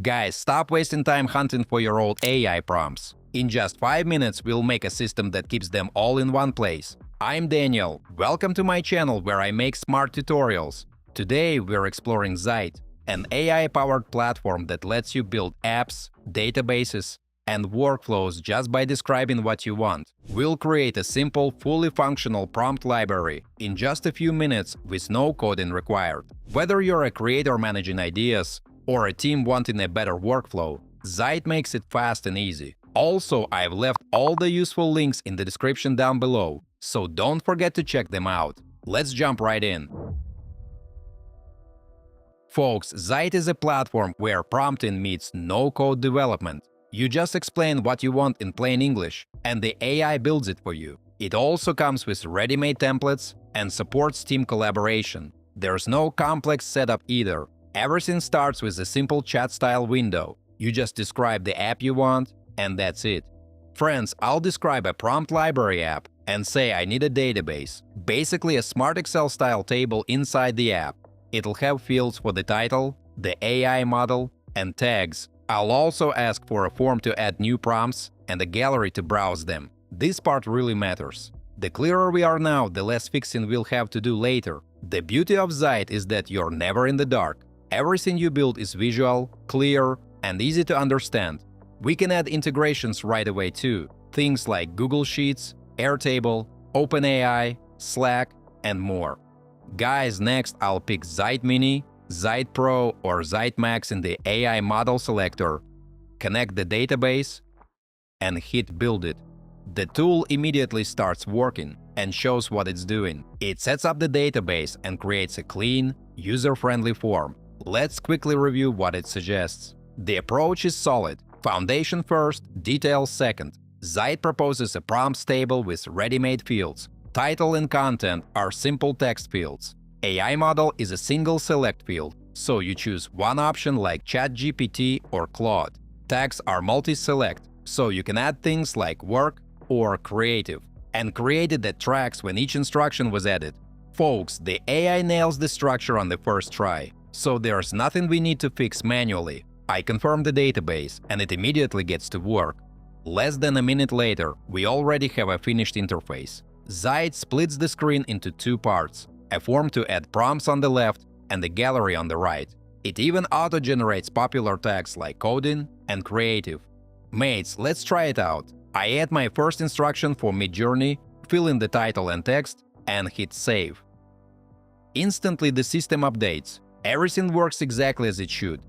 Guys, stop wasting time hunting for your old AI prompts. In just 5 minutes, we'll make a system that keeps them all in one place. I'm Daniel. Welcome to my channel where I make smart tutorials. Today, we're exploring Zite, an AI-powered platform that lets you build apps, databases, and workflows just by describing what you want. We'll create a simple, fully functional prompt library in just a few minutes with no coding required. Whether you're a creator managing ideas or a team wanting a better workflow, Zite makes it fast and easy. Also, I've left all the useful links in the description down below, so don't forget to check them out. Let's jump right in. Folks, Zite is a platform where prompting meets no-code development. You just explain what you want in plain English, and the AI builds it for you. It also comes with ready-made templates and supports team collaboration. There's no complex setup either. Everything starts with a simple chat-style window. You just describe the app you want, and that's it. Friends, I'll describe a prompt library app and say I need a database, basically a smart Excel-style table inside the app. It'll have fields for the title, the AI model, and tags. I'll also ask for a form to add new prompts and a gallery to browse them. This part really matters. The clearer we are now, the less fixing we'll have to do later. The beauty of Zite is that you're never in the dark. Everything you build is visual, clear, and easy to understand. We can add integrations right away too, things like Google Sheets, Airtable, OpenAI, Slack, and more. Guys, next I'll pick Zite Mini, Zite Pro or Zite Max in the AI model selector, connect the database, and hit Build It. The tool immediately starts working and shows what it's doing. It sets up the database and creates a clean, user-friendly form. Let's quickly review what it suggests. The approach is solid. Foundation first, details second. Zite proposes a prompts table with ready-made fields. Title and content are simple text fields. AI model is a single select field, so you choose one option like ChatGPT or Claude. Tags are multi-select, so you can add things like work or creative, and created that tracks when each instruction was added. Folks, the AI nails the structure on the first try, so there's nothing we need to fix manually. I confirm the database, and it immediately gets to work. Less than a minute later, we already have a finished interface. Zite splits the screen into two parts, a form to add prompts on the left and a gallery on the right. It even auto-generates popular tags like coding and creative. Mates, let's try it out. I add my first instruction for Midjourney, fill in the title and text, and hit Save. Instantly the system updates. Everything works exactly as it should.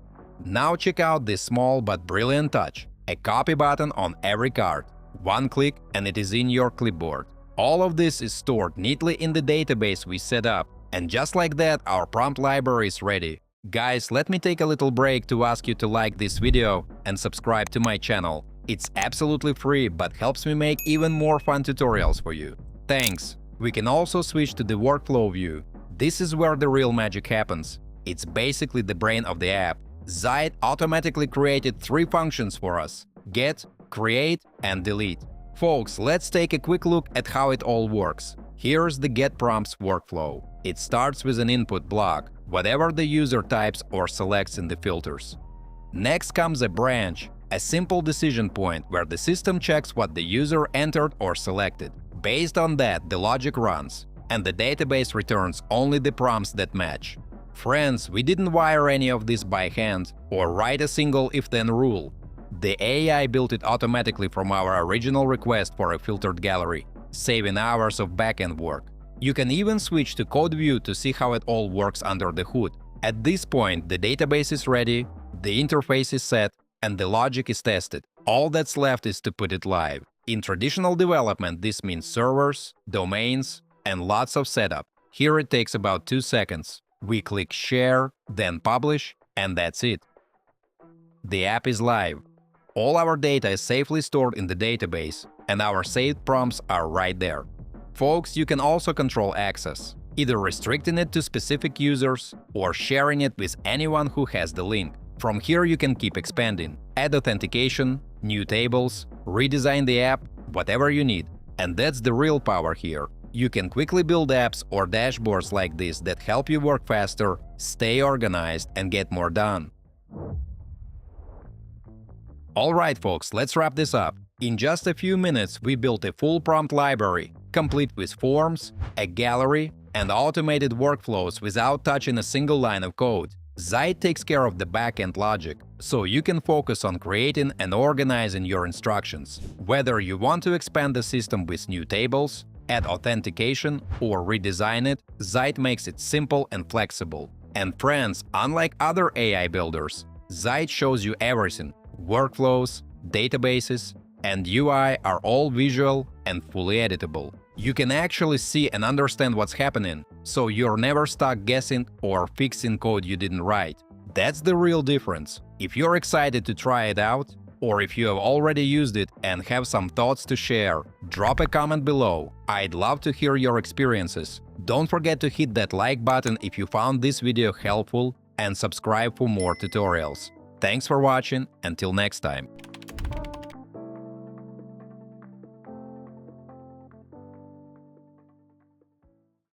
Now check out this small but brilliant touch. A copy button on every card. One click and it is in your clipboard. All of this is stored neatly in the database we set up, and just like that, our prompt library is ready. Guys, let me take a little break to ask you to like this video and subscribe to my channel. It's absolutely free, but helps me make even more fun tutorials for you. Thanks! We can also switch to the workflow view. This is where the real magic happens. It's basically the brain of the app. Zite automatically created 3 functions for us: get, create, and delete. Folks, let's take a quick look at how it all works. Here's the Get Prompts workflow. It starts with an input block, whatever the user types or selects in the filters. Next comes a branch, a simple decision point where the system checks what the user entered or selected. Based on that, the logic runs, and the database returns only the prompts that match. Friends, we didn't wire any of this by hand or write a single if-then rule. The AI built it automatically from our original request for a filtered gallery, saving hours of backend work. You can even switch to code view to see how it all works under the hood. At this point, the database is ready, the interface is set, and the logic is tested. All that's left is to put it live. In traditional development, this means servers, domains, and lots of setup. Here it takes about 2 seconds. We click Share, then Publish, and that's it. The app is live. All our data is safely stored in the database, and our saved prompts are right there. Folks, you can also control access, either restricting it to specific users or sharing it with anyone who has the link. From here you can keep expanding, add authentication, new tables, redesign the app, whatever you need. And that's the real power here. You can quickly build apps or dashboards like this that help you work faster, stay organized, and get more done. Alright folks, let's wrap this up. In just a few minutes, we built a full prompt library, complete with forms, a gallery, and automated workflows without touching a single line of code. Zite takes care of the back-end logic, so you can focus on creating and organizing your instructions. Whether you want to expand the system with new tables, add authentication, or redesign it, Zite makes it simple and flexible. And friends, unlike other AI builders, Zite shows you everything. Workflows, databases, and UI are all visual and fully editable. You can actually see and understand what's happening, so you're never stuck guessing or fixing code you didn't write. That's the real difference. If you're excited to try it out, or if you have already used it and have some thoughts to share, drop a comment below. I'd love to hear your experiences. Don't forget to hit that like button if you found this video helpful and subscribe for more tutorials. Thanks for watching. Until next time.